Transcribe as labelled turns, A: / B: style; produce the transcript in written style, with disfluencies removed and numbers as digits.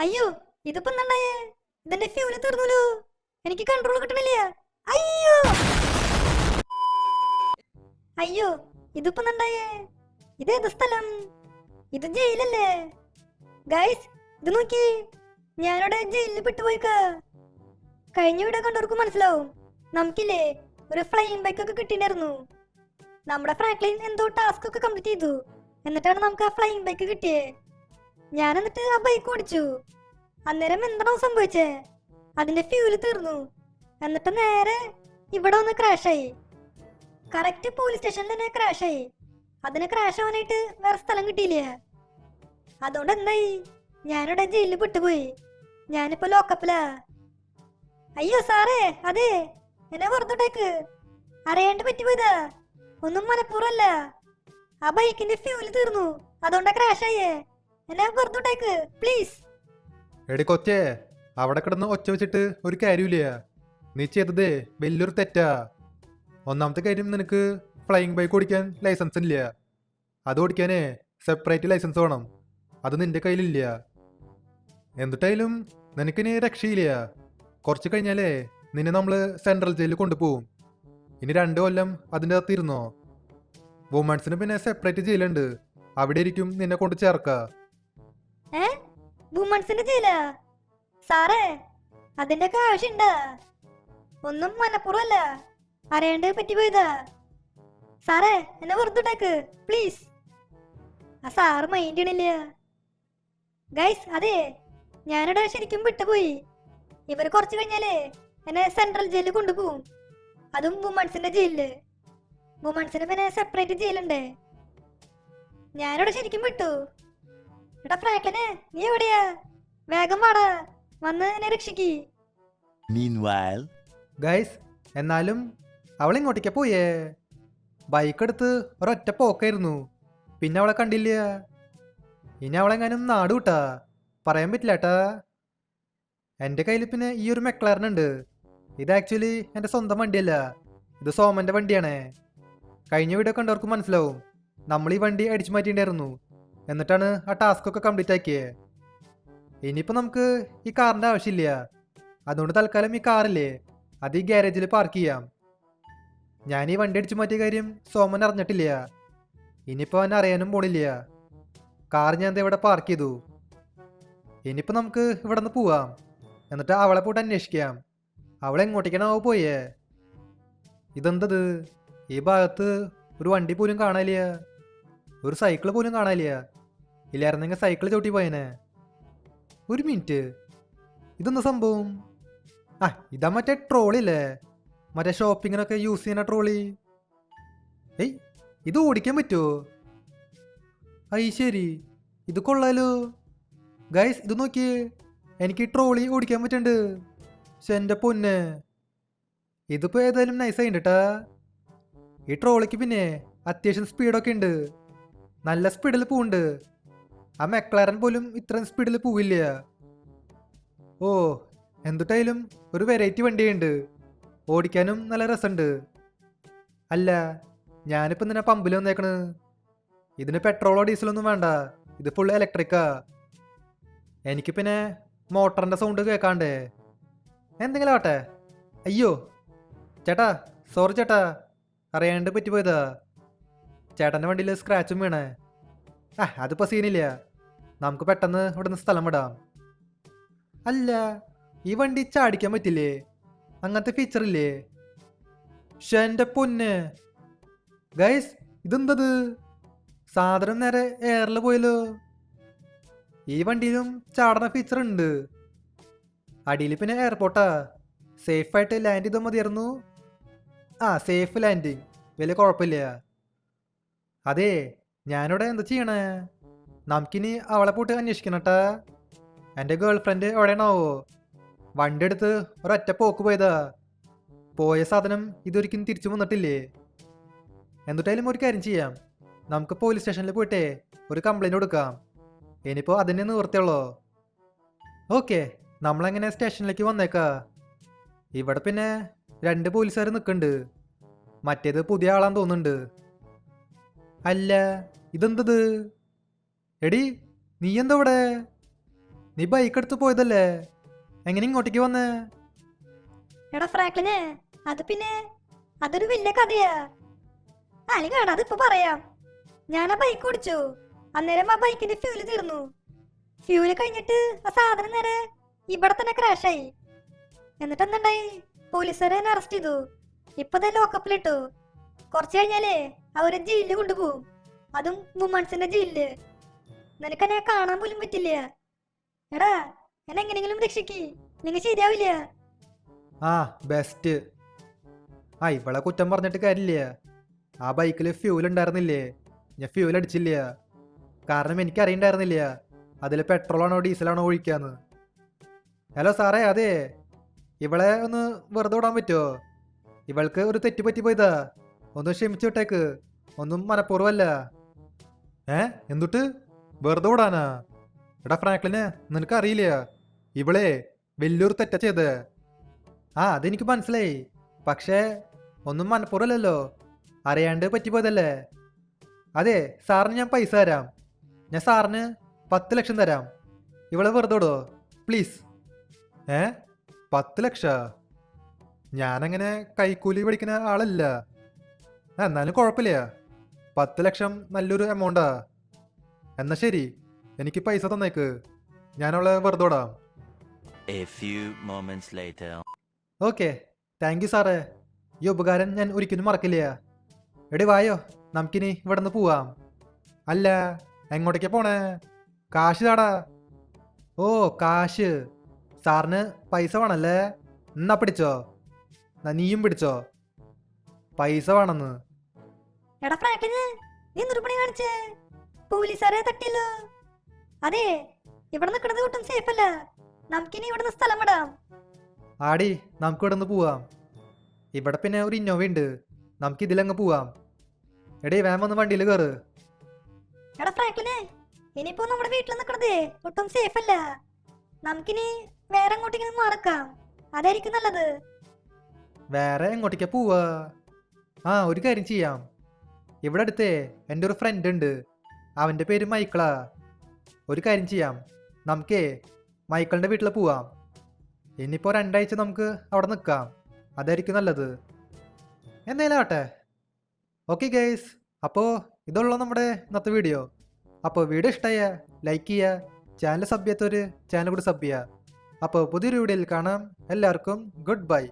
A: അയ്യോ, ഇതിപ്പോ എന്താണ്ടായേ? ഇതെന്റെ ഫ്യൂല് തീർന്നല്ലോ. എനിക്ക് കൺട്രോൾ കിട്ടണില്ല. അയ്യോ അയ്യോ, ഇതിപ്പോ എന്താണ്ടായേ? ഇതേത് സ്ഥലം? ഇത് ജയിലല്ലേ? ഗൈസ്, ഇത് നോക്കി. ഞാനിവിടെ ജയിലിൽ പെട്ടുപോയിക്കാ. കഴിഞ്ഞ വീഡിയോ കണ്ടവർക്ക് മനസ്സിലാവും. നമുക്കില്ലേ ഒരു ഫ്ലൈയിങ് ബൈക്ക് ഒക്കെ കിട്ടിയിട്ടുണ്ടായിരുന്നു. നമ്മുടെ ഫ്രാങ്ക്ലിൻ എന്തോ ടാസ്ക് ഒക്കെ കംപ്ലീറ്റ് ചെയ്തു. എന്നിട്ടാണ് നമുക്ക് ആ ഫ്ലൈയിങ് ബൈക്ക് കിട്ടിയേ. ഞാൻ എന്നിട്ട് ആ ബൈക്ക് ഓടിച്ചു. അന്നേരം എന്താണോ സംഭവിച്ചേ? അതിന്റെ ഫ്യൂല് തീർന്നു. എന്നിട്ട് നേരെ ഇവിടെ ഒന്ന് ക്രാഷായി. കറക്റ്റ് പോലീസ് സ്റ്റേഷനിൽ തന്നെ ക്രാഷായി. അതിന് ക്രാഷ് ആവാനായിട്ട് വേറെ സ്ഥലം കിട്ടിയില്ല. അതുകൊണ്ട് എന്തായി? ഞാനിവിടെ ജയിലിൽ പെട്ടുപോയി. ഞാനിപ്പോ ലോക്കപ്പിലാ. അയ്യോ സാറേ, അതെ, എന്നെ വെറുതോട്ടേക്ക്. അറിയാണ്ട് പറ്റിപ്പോയതാ. ഒന്നും മനഃപൂർവ്വമല്ല. ആ ബൈക്കിന്റെ ഫ്യൂല് തീർന്നു. അതുകൊണ്ടാ ക്രാഷായേ. എന്നെ വെറുതോട്ടേക്ക് പ്ലീസ്.
B: എടി കൊച്ചേ, അവിടെ കിടന്ന് ഒച്ച വെച്ചിട്ട് ഒരു കാര്യമില്ല. നീ ചെയ്തത് വലിയൊരു തെറ്റാ. ഒന്നാമത്തെ കാര്യം, നിനക്ക് ഫ്ലൈയിങ് ബൈക്ക് ഓടിക്കാൻ ലൈസൻസ് ഇല്ല. അത് ഓടിക്കാനേ സെപ്പറേറ്റ് ലൈസൻസ് വേണം. അത് നിന്റെ കയ്യിലില്ല. എന്നിട്ടായാലും നിനക്കിനി രക്ഷയില്ല. കുറച്ച് കഴിഞ്ഞാലേ നിന്നെ നമ്മൾ സെൻട്രൽ ജയിലിൽ കൊണ്ടുപോകും. ഇനി 2 കൊല്ലം അതിൻ്റെ അകത്ത് ഇരുന്നോ. വുമൺസിന് പിന്നെ സെപ്പറേറ്റ് ജയിലുണ്ട്. അവിടെ ഇരിക്കും നിന്നെ കൊണ്ട് ചേർക്ക.
A: വുമൺസിന്റെ ജയിലാ? സാറേ, അതിന്റെ ഒക്കെ ആവശ്യണ്ടാ? ഒന്നും മനഃപൂർവ്വമല്ല. അറിയാണ്ട് പറ്റിപ്പോയതാ. സാറേ, എന്നെ വെറുതോട്ടേക്ക് പ്ലീസ്. ആ സാറ് മൈൻഡ് ചെയ്യണില്ല. ഗൈസ്, അതെ, ഞാനിവിടെ ശരിക്കും വിട്ടുപോയി. ഇവര് കുറച്ച് കഴിഞ്ഞാലേ എന്നെ സെൻട്രൽ ജയിലിൽ കൊണ്ടുപോകും. അതും വുമൺസിന്റെ ജയിലില്. വുമൺസിന് പിന്നെ സെപ്പറേറ്റ് ജയിലുണ്ട്. ഞാനിവിടെ ശരിക്കും വിട്ടു. എടാ ഫ്രാങ്ക്ലിനെ, നീ എവിടെയാ? വേഗം വാടാ, വന്ന് എന്നെ രക്ഷിക്ക്.
C: Meanwhile,
B: ഗൈസ്, എന്നാലും അവൾ ഇങ്ങോട്ടേക്കാ പോയേ. ബൈക്ക് എടുത്ത് ഒരൊറ്റ പോക്കായിരുന്നു. പിന്നെ അവളെ കണ്ടില്ല. ഇനി അവളെങ്ങാനും നാട് വിട്ടാ പറയാൻ പറ്റില്ല ഏട്ടാ. എൻ്റെ കയ്യിൽ പിന്നെ ഈ ഒരു മെക്ലാരൻ ഉണ്ട്. ഇത് ആക്ച്വലി എൻ്റെ സ്വന്തം വണ്ടിയല്ല. ഇത് സോമൻ്റെ വണ്ടിയാണേ. കഴിഞ്ഞ വീഡിയോ കണ്ടവർക്ക് മനസ്സിലാവും. നമ്മൾ ഈ വണ്ടി അടിച്ചു മാറ്റിയിട്ടുണ്ടായിരുന്നു. എന്നിട്ടാണ് ആ ടാസ്ക് ഒക്കെ കംപ്ലീറ്റ് ആക്കിയത്. ഇനിയിപ്പോൾ നമുക്ക് ഈ കാറിൻ്റെ ആവശ്യമില്ല. അതുകൊണ്ട് തൽക്കാലം ഈ കാറില്ലേ, അത് ഈ ഗ്യാരേജിൽ പാർക്ക് ചെയ്യാം. ഞാൻ ഈ വണ്ടി അടിച്ചു മാറ്റിയ കാര്യം സോമൻ അറിഞ്ഞിട്ടില്ല. ഇനിയിപ്പോൾ അവൻ അറിയാനും പോണില്ല. കാർ ഞാൻ ഇവിടെ പാർക്ക് ചെയ്തു. ഇനിയിപ്പോൾ നമുക്ക് ഇവിടെ നിന്ന് പോവാം. എന്നിട്ട് അവളെ പോയിട്ട് അന്വേഷിക്കാം. അവളെ എങ്ങോട്ടേക്കാണോ പോയേ? ഇതെന്തത്? ഈ ഭാഗത്ത് ഒരു വണ്ടി പോലും കാണാനില്ല. ഒരു സൈക്കിൾ പോലും കാണാനില്ല. ഇല്ലായിരുന്നെങ്കിൽ സൈക്കിൾ ചവിട്ടി പോയനെ. ഒരു മിനിറ്റ്, ഇതെന്താ സംഭവം? ആ, ഇതാ മറ്റേ ട്രോളില്ലേ, മറ്റേ ഷോപ്പിങ്ങിനൊക്കെ യൂസ് ചെയ്യുന്ന ട്രോളി. ഏയ്, ഇത് ഓടിക്കാൻ പറ്റുമോ? ഐ ശരി, ഇത് കൊള്ളാലോ. ഗൈസ്, ഇത് നോക്കിയേ, എനിക്ക് ഈ ട്രോളി ഓടിക്കാൻ പറ്റുന്നുണ്ട്. പക്ഷെ എൻ്റെ പൊന്നെ, ഇതിപ്പോൾ ഏതായാലും നൈസായിട്ട് കേട്ടാ. ഈ ട്രോളിക്ക് പിന്നെ അത്യാവശ്യം സ്പീഡൊക്കെ ഉണ്ട്. നല്ല സ്പീഡിൽ പോവുണ്ട്. ആ മെക്ലാരൻ പോലും ഇത്രയും സ്പീഡിൽ പോവില്ല. ഓ, എന്തിട്ടായാലും ഒരു വെറൈറ്റി വണ്ടിയുണ്ട്. ഓടിക്കാനും നല്ല രസമുണ്ട്. അല്ല, ഞാനിപ്പോൾ എന്തിനാ പമ്പിൽ വന്നേക്കണ്? ഇതിന് പെട്രോളോ ഡീസലൊന്നും വേണ്ട. ഇത് ഫുൾ ഇലക്ട്രിക്കാ. എനിക്ക് പിന്നെ മോട്ടറിൻ്റെ സൗണ്ട് കേൾക്കാണ്ടേ. എന്തെങ്കിലും ആവട്ടെ. അയ്യോ ചേട്ടാ, സോറി ചേട്ടാ, അറിയാണ്ട് പറ്റിപ്പോയതാ. ചേട്ടൻ്റെ വണ്ടിയിൽ സ്ക്രാച്ചും വീണേ. ആ, അതിപ്പോൾ സീനില്ല. നമുക്ക് പെട്ടെന്ന് ഇവിടെ നിന്ന് സ്ഥലം വിടാം. അല്ല, ഈ വണ്ടി ചാടിക്കാൻ പറ്റില്ലേ? അങ്ങനത്തെ ഫീച്ചർ ഇല്ലേ? പക്ഷെ എൻ്റെ പൊന്നെ ഗൈസ്, ഇതെന്തത്? സാധനം നേരെ എയറിൽ പോയല്ലോ. ഈ വണ്ടിയിലും ചാടണ ഫീച്ചർ ഉണ്ട്. അടിയിൽ പിന്നെ എയർപോർട്ടാ. സേഫായിട്ട് ലാൻഡ് ചെയ്താൽ മതിയായിരുന്നു. ആ, സേഫ് ലാൻഡിങ്, വലിയ കുഴപ്പമില്ല. അതെ, ഞാനിവിടെ എന്താ ചെയ്യണേ? നമുക്കിനി അവളെ പോയിട്ട് അന്വേഷിക്കണട്ടാ. എൻ്റെ ഗേൾ ഫ്രണ്ട് എവിടെയാണാവോ? വണ്ടി എടുത്ത് ഒരൊറ്റ പോക്ക് പോയതാ. പോയ സാധനം ഇതൊരിക്കലും തിരിച്ചു വന്നിട്ടില്ലേ? എന്നിട്ടായാലും ഒരു കാര്യം ചെയ്യാം. നമുക്ക് പോലീസ് സ്റ്റേഷനിൽ പോയിട്ടേ ഒരു കംപ്ലൈൻറ്റ് കൊടുക്കാം. ഇനിയിപ്പോൾ അതിനെ നിവർത്തിയുള്ളോ? ഓക്കെ, നമ്മളെങ്ങനെ സ്റ്റേഷനിലേക്ക് വന്നേക്കാ. ഇവിടെ പിന്നെ 2 പോലീസുകാർ നിൽക്കുന്നുണ്ട്. മറ്റേത് പുതിയ ആളാന്ന് തോന്നുന്നുണ്ട്. അല്ല, ഇതെന്തത്? എടി, നീ എന്താ ഇവിടെ? നീ ബൈക്ക് എടുത്ത് പോയതല്ലേ, എങ്ങനെ ഇങ്ങോട്ടേക്ക് വന്നേ?
A: എടാ ഫ്രാങ്ക്ലിനെ, അത് പിന്നെ അതൊരു വലിയ കഥയാ. അല്ലെങ്കിൽ എടാ അതിപ്പോ പറയാം. ഞാൻ ആ ബൈക്ക് ഓടിച്ചു. അന്നേരം ആ ബൈക്കിന്റെ ഫ്യൂല് തീർന്നു. ഫ്യൂല് കഴിഞ്ഞിട്ട് ആ സാധനം നേരെ ഇവിടെ തന്നെ ക്രാഷായി. എന്നിട്ട് എന്തുണ്ടായി? പോലീസുകാരെ എന്നെ അറസ്റ്റ് ചെയ്തു. ഇപ്പതേ ലോക്കപ്പിലിട്ടു. കുറച്ച് കഴിഞ്ഞാലേ അവരെ ജയിലിൽ കൊണ്ടുപോകും. അതും വുമൺസിന്റെ ജയിലില്. നിനക്ക് എന്നെ കാണാൻ പോലും പറ്റില്ല. എടാ എന്നെ എങ്ങനെയെങ്കിലും രക്ഷിക്ക്, നിങ്ങൾ ശരിയാവില്ല.
B: ആ ബെസ്റ്റ്. ആ ഇവളെ കുറ്റം പറഞ്ഞിട്ട് കാര്യമില്ല. ആ ബൈക്കിൽ ഫ്യൂൽ ഉണ്ടായിരുന്നില്ലേ, ഞാൻ ഫ്യൂൽ അടിച്ചില്ല. കാരണം എനിക്ക് അറിയണ്ടായിരുന്നില്ല അതിൽ പെട്രോളാണോ ഡീസലാണോ ഒഴിക്കാന്ന്. ഹലോ സാറേ, അതെ, ഇവളെ ഒന്ന് വെറുതെ വിടാൻ പറ്റുമോ? ഇവൾക്ക് ഒരു തെറ്റ് പറ്റി പോയതാ, ഒന്ന് ക്ഷമിച്ചു വിട്ടേക്ക്. ഒന്നും മനഃപൂർവ്വമല്ല. എന്തുട്ട് വെറുതെ വിടാനാ? എടാ ഫ്രാങ്ക്ലിനെ, നിനക്ക് അറിയില്ല ഇവളെ വലിയൊരു തെറ്റാ ചെയ്ത്. ആ അതെനിക്ക് മനസ്സിലായി, പക്ഷേ ഒന്നും മനഃപൂർവ്വമല്ലല്ലോ, അറിയാണ്ട് പറ്റിപ്പോയതല്ലേ. അതെ, സാറിന് ഞാൻ പൈസ തരാം. ഞാൻ സാറിന് 10 ലക്ഷം തരാം. ഇവളെ വെറുതെ വിടോ പ്ലീസ്. 10 ലക്ഷ? ഞാനങ്ങനെ കൈക്കൂലി പഠിക്കുന്ന ആളല്ല. എന്നാലും കുഴപ്പമില്ല, 10 ലക്ഷം നല്ലൊരു എമൗണ്ടാ. എന്നാ ശരി, എനിക്ക് പൈസ തന്നേക്ക്, ഞാനവളെ വെറുതെ വിടാം.
C: A few moments later.
B: Okay, thank you സാറേ. ഈ ഉപകാരം ഞാൻ ഒരിക്കലും മറക്കില്ല. എടി വായോ, നമുക്കിനി ഇവിടെ നിന്ന് പോവാം. അല്ല, എങ്ങോട്ടേക്കാ പോണേ? കാശ് താടാ. ഓ കാശ്, സാറിന് പൈസ വേണല്ലേ? എന്നാ പിടിച്ചോ, നീയും പിടിച്ചോ, പൈസ വേണമെന്ന്.
A: എടാ ഫ്രാങ്ക്ലിന്, നീ എന്തൊരു പണി കാണിച്ചേ? പോലീസുകാരെ തട്ടിയല്ലോ. അതെ, ഇവിടെ നിൽക്കുന്നത് ഒട്ടും സേഫ് അല്ല. നമുക്കിനി ഇവിടുന്ന് സ്ഥലം വിടാം.
B: ആടി, നമുക്ക് ഇവിടെ നിന്ന് പോവാം. ഇവിടെ പിന്നെ ഒരു ഇന്നോവ ഉണ്ട്, നമുക്ക് ഇതിലങ്ങ് പോവാം. എടീ വേഗം വന്ന് വണ്ടിയിൽ കയറ്.
A: എടാ ഫ്രാങ്ക്ലിനെ, ഇനിയിപ്പോ നമ്മുടെ വീട്ടിൽ നിൽക്കണതേ ഒട്ടും സേഫ് അല്ല. നമുക്കിനി വേറെ എങ്ങോട്ടെങ്കിലും മാറക്കാം, അതായിരിക്കും നല്ലത്.
B: വേറെ എങ്ങോട്ടേക്കാ പോവാ? ആ ഒരു കാര്യം ചെയ്യാം, ഇവിടെ അടുത്തേ എൻ്റെ ഒരു ഫ്രണ്ട് ഉണ്ട്, അവൻ്റെ പേര് മൈക്കിളാ. ഒരു കാര്യം ചെയ്യാം, നമുക്കേ മൈക്കിളിൻ്റെ വീട്ടിൽ പോവാം. ഇനിയിപ്പോൾ 2 ആഴ്ച നമുക്ക് അവിടെ നിൽക്കാം, അതായിരിക്കും നല്ലത്. എന്തായാലും ആട്ടെ. ഓക്കെ ഗൈസ്, അപ്പോൾ ഇതുള്ള നമ്മുടെ ഇന്നത്തെ വീഡിയോ. അപ്പോൾ വീഡിയോ ഇഷ്ടമായ ലൈക്ക് ചെയ്യുക, ചാനൽ സബ് ചെയ്യാത്തൊരു ചാനൽ കൂടി സബ് ചെയ്യുക. അപ്പോൾ പുതിയൊരു വീഡിയോയിൽ കാണാം. എല്ലാവർക്കും ഗുഡ് ബൈ.